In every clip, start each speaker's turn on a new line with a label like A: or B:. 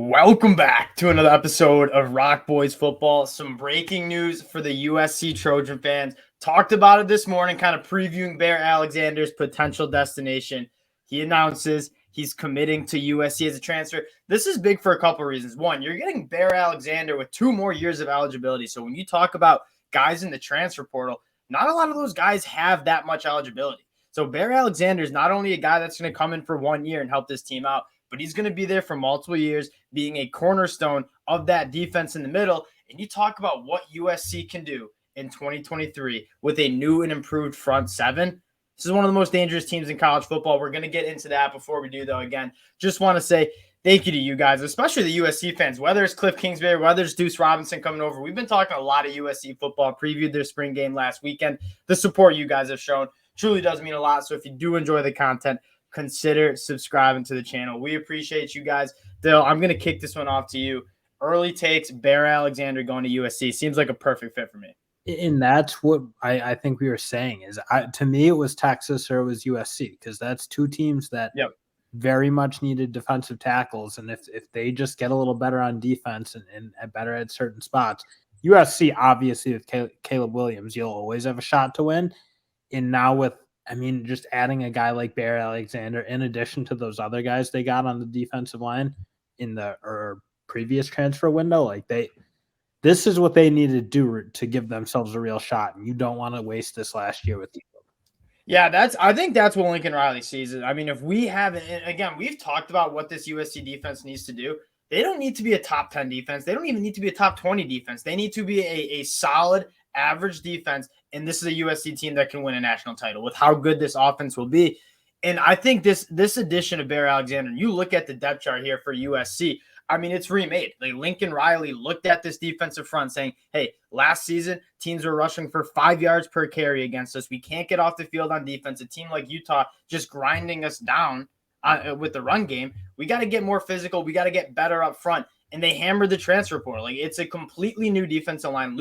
A: Welcome back to another episode of Rock Boys Football. Some breaking news for the USC Trojan fans. Talked about it this morning, kind of previewing Bear Alexander's potential destination. He announces he's committing to USC as a transfer. This is big for a couple of reasons. One, you're getting Bear Alexander with 2 more years of eligibility. So when you talk about guys in the transfer portal, not a lot of those guys have that much eligibility. So Bear Alexander is not only a guy that's going to come in for 1 year and help this team out, but he's going to be there for multiple years, being a cornerstone of that defense in the middle. And you talk about what USC can do in 2023 with a new and improved front seven. This is one of the most dangerous teams in college football. We're going to get into that before we do, though. Again, just want to say thank you to you guys, especially the USC fans, whether it's Cliff Kingsbury, whether it's Deuce Robinson coming over. We've been talking a lot of USC football, previewed their spring game last weekend. The support you guys have shown truly does mean a lot. So if you do enjoy the content, consider subscribing to the channel. We appreciate you guys. Dale, I'm going to kick this one off to you. Early takes, Bear Alexander going to USC. Seems like a perfect fit for me.
B: And that's what I think we were saying is to me, it was Texas or it was USC, because that's two teams that very much needed defensive tackles. And if they just get a little better on defense and better at certain spots, USC, obviously with Caleb Williams, you'll always have a shot to win. And now with, just adding a guy like Bear Alexander, in addition to those other guys they got on the defensive line in the previous transfer window, this is what they need to do to give themselves a real shot. And you don't want to waste this last year with you.
A: Yeah, I think that's what Lincoln Riley sees. If we have, and again, we've talked about what this USC defense needs to do. They don't need to be a top 10 defense. They don't even need to be a top 20 defense. They need to be a solid average defense. And this is a USC team that can win a national title with how good this offense will be. And I think this addition of Bear Alexander, you look at the depth chart here for USC, it's remade. Lincoln Riley looked at this defensive front saying, hey, last season, teams were rushing for 5 yards per carry against us. We can't get off the field on defense. A team like Utah just grinding us down with the run game. We got to get more physical. We got to get better up front. And they hammered the transfer portal. It's a completely new defensive line.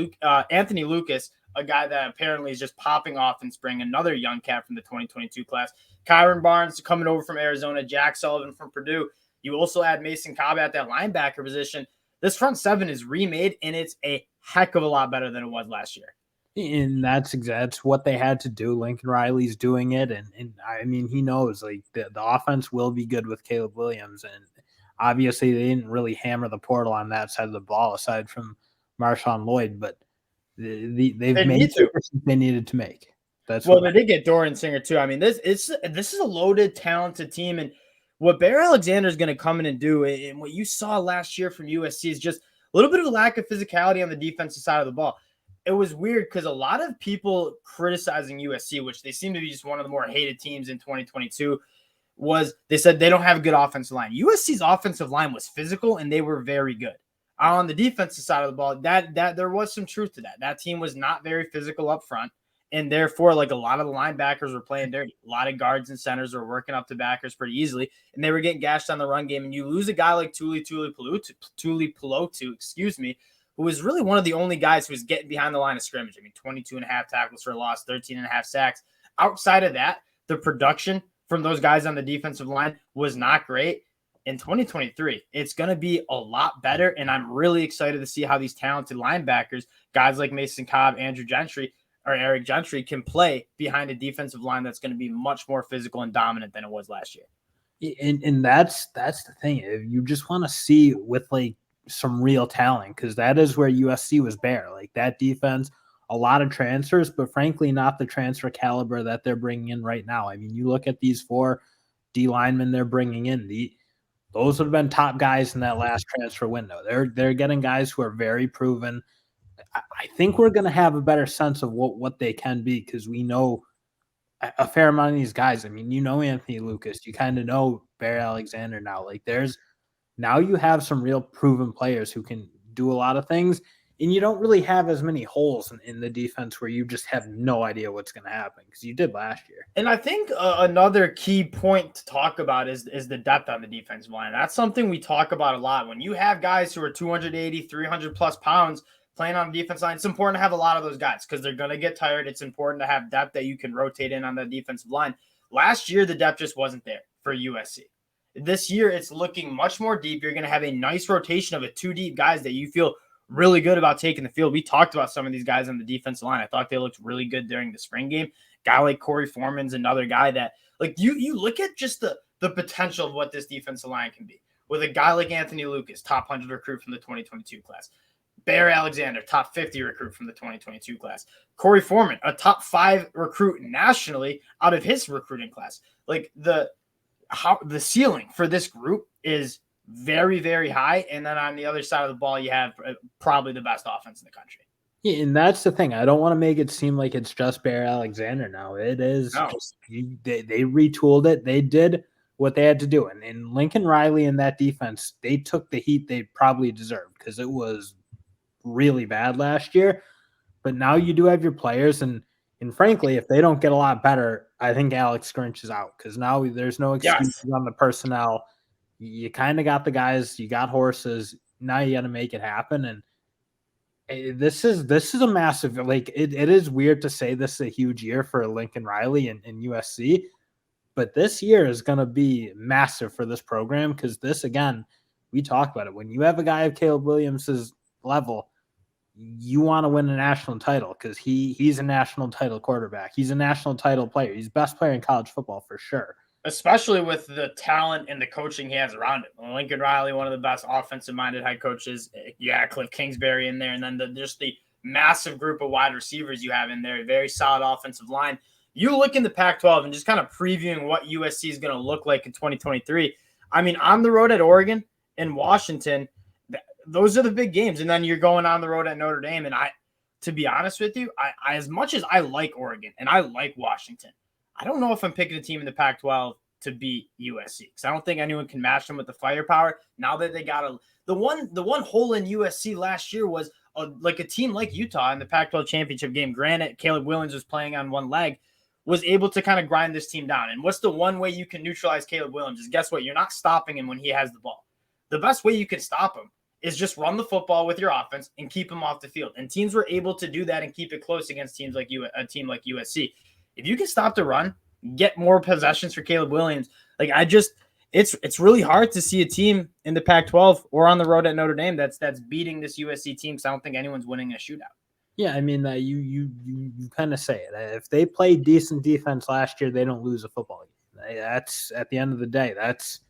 A: Anthony Lucas, a guy that apparently is just popping off in spring, another young cat from the 2022 class. Kyron Barnes coming over from Arizona. Jack Sullivan from Purdue. You also add Mason Cobb at that linebacker position. This front seven is remade, and it's a heck of a lot better than it was last year.
B: And that's what they had to do. Lincoln Riley's doing it. And he knows the offense will be good with Caleb Williams. And obviously they didn't really hammer the portal on that side of the ball aside from Marshawn Lloyd, but they've made the they needed to make.
A: They did get Dorian Singer too. This is a loaded, talented team. And what Bear Alexander is going to come in and do, and what you saw last year from USC, is just a little bit of a lack of physicality on the defensive side of the ball. It was weird because a lot of people criticizing USC, which they seem to be just one of the more hated teams in 2022, they said they don't have a good offensive line. USC's offensive line was physical, and they were very good. On the defensive side of the ball, that there was some truth to that. That team was not very physical up front. And therefore, a lot of the linebackers were playing dirty. A lot of guards and centers were working up to backers pretty easily, and they were getting gashed on the run game. And you lose a guy like Tuli Pelotu, who was really one of the only guys who was getting behind the line of scrimmage. 22 and a half tackles for a loss, 13 and a half sacks. Outside of that, the production from those guys on the defensive line was not great. In 2023, it's going to be a lot better, and I'm really excited to see how these talented linebackers, guys like Mason Cobb, Eric Gentry, can play behind a defensive line that's going to be much more physical and dominant than it was last year.
B: And that's the thing. You just want to see with some real talent, because that is where USC was bare. That defense, a lot of transfers, but frankly, not the transfer caliber that they're bringing in right now. You look at these 4 D linemen they're bringing in. Those would have been top guys in that last transfer window. They're getting guys who are very proven. I think we're going to have a better sense of what they can be, because we know a fair amount of these guys. Anthony Lucas, you kind of know Bear Alexander now. Now you have some real proven players who can do a lot of things, and you don't really have as many holes in the defense where you just have no idea what's going to happen, because you did last year.
A: And I think another key point to talk about is the depth on the defensive line. That's something we talk about a lot. When you have guys who are 280, 300 plus pounds playing on the defense line, it's important to have a lot of those guys because they're going to get tired. It's important to have depth that you can rotate in on the defensive line. Last year, the depth just wasn't there for USC. This year, it's looking much more deep. You're going to have a nice rotation of 2 deep guys that you feel really good about taking the field. We talked about some of these guys on the defensive line. I thought they looked really good during the spring game. Guy like Corey Foreman's another guy that, like, you look at just the potential of what this defensive line can be. With a guy like Anthony Lucas, top 100 recruit from the 2022 class. Bear Alexander, top 50 recruit from the 2022 class. Corey Foreman, a top 5 recruit nationally out of his recruiting class. Like, the ceiling for this group is very, very high. And then on the other side of the ball, you have probably the best offense in the country.
B: Yeah, and that's the thing. I don't want to make it seem like it's just Bear Alexander now. It is just they retooled it. They did what they had to do. And Lincoln Riley and that defense, they took the heat they probably deserved because it was really bad last year. But now you do have your players, and frankly, if they don't get a lot better, I think Alex Grinch is out because now there's no excuses on the personnel. You kind of got the guys, you got horses. Now you got to make it happen. And this is a massive, like, it is weird to say this is a huge year for Lincoln Riley and USC, but this year is going to be massive for this program because this, again, we talked about it. When you have a guy of Caleb Williams' level, you want to win a national title because he's a national title quarterback. He's a national title player. He's the best player in college football for sure.
A: Especially with the talent and the coaching he has around him. Lincoln Riley, one of the best offensive-minded head coaches. Yeah, Cliff Kingsbury in there. And then just the massive group of wide receivers you have in there. Very solid offensive line. You look in the Pac-12 and just kind of previewing what USC is going to look like in 2023. I mean, on the road at Oregon and Washington, those are the big games. And then you're going on the road at Notre Dame. And to be honest with you, I as much as I like Oregon and I like Washington, I don't know if I'm picking a team in the Pac-12 to beat USC because I don't think anyone can match them with the firepower. Now that they got the one hole in USC last year was a team like Utah in the Pac-12 championship game. Granted, Caleb Williams was playing on one leg, was able to kind of grind this team down. And what's the one way you can neutralize Caleb Williams is guess what? You're not stopping him when he has the ball. The best way you can stop him is just run the football with your offense and keep him off the field. And teams were able to do that and keep it close against teams like a team like USC. If you can stop the run, get more possessions for Caleb Williams, it's really hard to see a team in the Pac-12 or on the road at Notre Dame that's beating this USC team because I don't think anyone's winning a shootout.
B: Yeah, I mean, you kind of say it. If they played decent defense last year, they don't lose a football game. That's at the end of the day. That's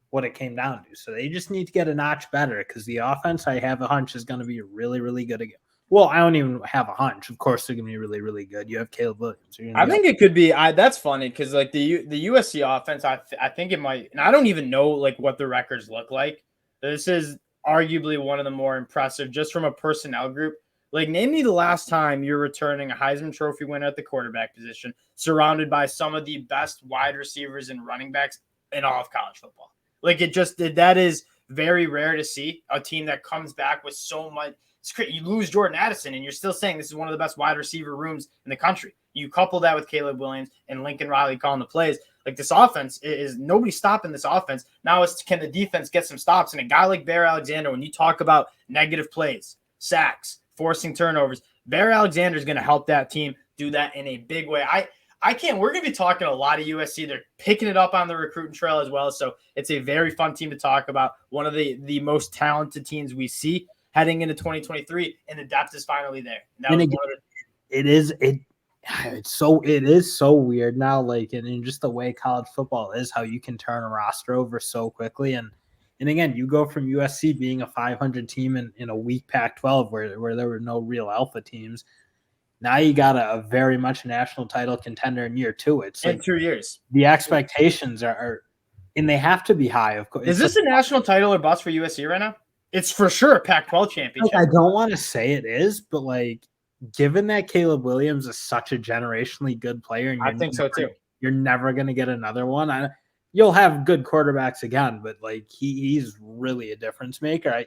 B: what it came down to. So they just need to get a notch better because the offense, I have a hunch, is going to be really, really good again. Well, I don't even have a hunch. Of course, they're going to be really, really good. You have Caleb Williams.
A: I think it could be. That's funny because like the USC offense, I think it might. And I don't even know like what the records look like. This is arguably one of the more impressive just from a personnel group. Like, name me the last time you're returning a Heisman Trophy winner at the quarterback position, surrounded by some of the best wide receivers and running backs in all of college football. Like, that is very rare to see a team that comes back with so much. You lose Jordan Addison, and you're still saying this is one of the best wide receiver rooms in the country. You couple that with Caleb Williams and Lincoln Riley calling the plays. Like, this offense is nobody stopping this offense. Now can the defense get some stops? And a guy like Bear Alexander, when you talk about negative plays, sacks, forcing turnovers, Bear Alexander is going to help that team do that in a big way. We're going to be talking a lot of USC. They're picking it up on the recruiting trail as well. So it's a very fun team to talk about. One of the most talented teams we see heading into 2023, and the depth is finally there.
B: And again, it is so weird now, like, and just the way college football is, how you can turn a roster over so quickly. And again, you go from USC being a 500 team in a weak Pac-12 where there were no real alpha teams. Now you got a very much national title contender in year 2. It's
A: in 2 years.
B: The expectations are, and they have to be high. Of course,
A: is this a national title or bust for USC right now? It's for sure a Pac-12 championship.
B: I don't want to say it is, but like, given that Caleb Williams is such a generationally good player, and
A: I think so too.
B: You're never going to get another one. You'll have good quarterbacks again, but like he's really a difference maker. I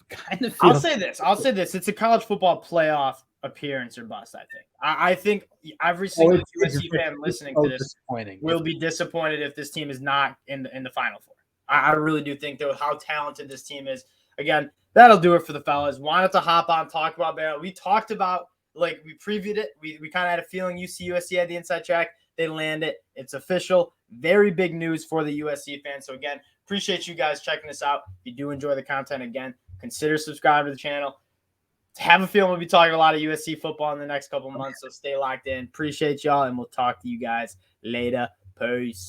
B: kind of feel.
A: I'll say this. It's a college football playoff appearance or bust, I think. I think every single USC fan listening to this will be disappointed if this team is not in the Final Four. I really do think that with how talented this team is. Again, that'll do it for the fellas. Wanted to hop on, talk about Barrett. We talked about, like, we previewed it. We kind of had a feeling USC had the inside track. They land it. It's official. very big news for the USC fans. So again, appreciate you guys checking this out. If you do enjoy the content, again, consider subscribing to the channel. Have a feeling we'll be talking a lot of USC football in the next couple months, so stay locked in. Appreciate y'all, and we'll talk to you guys later. Peace.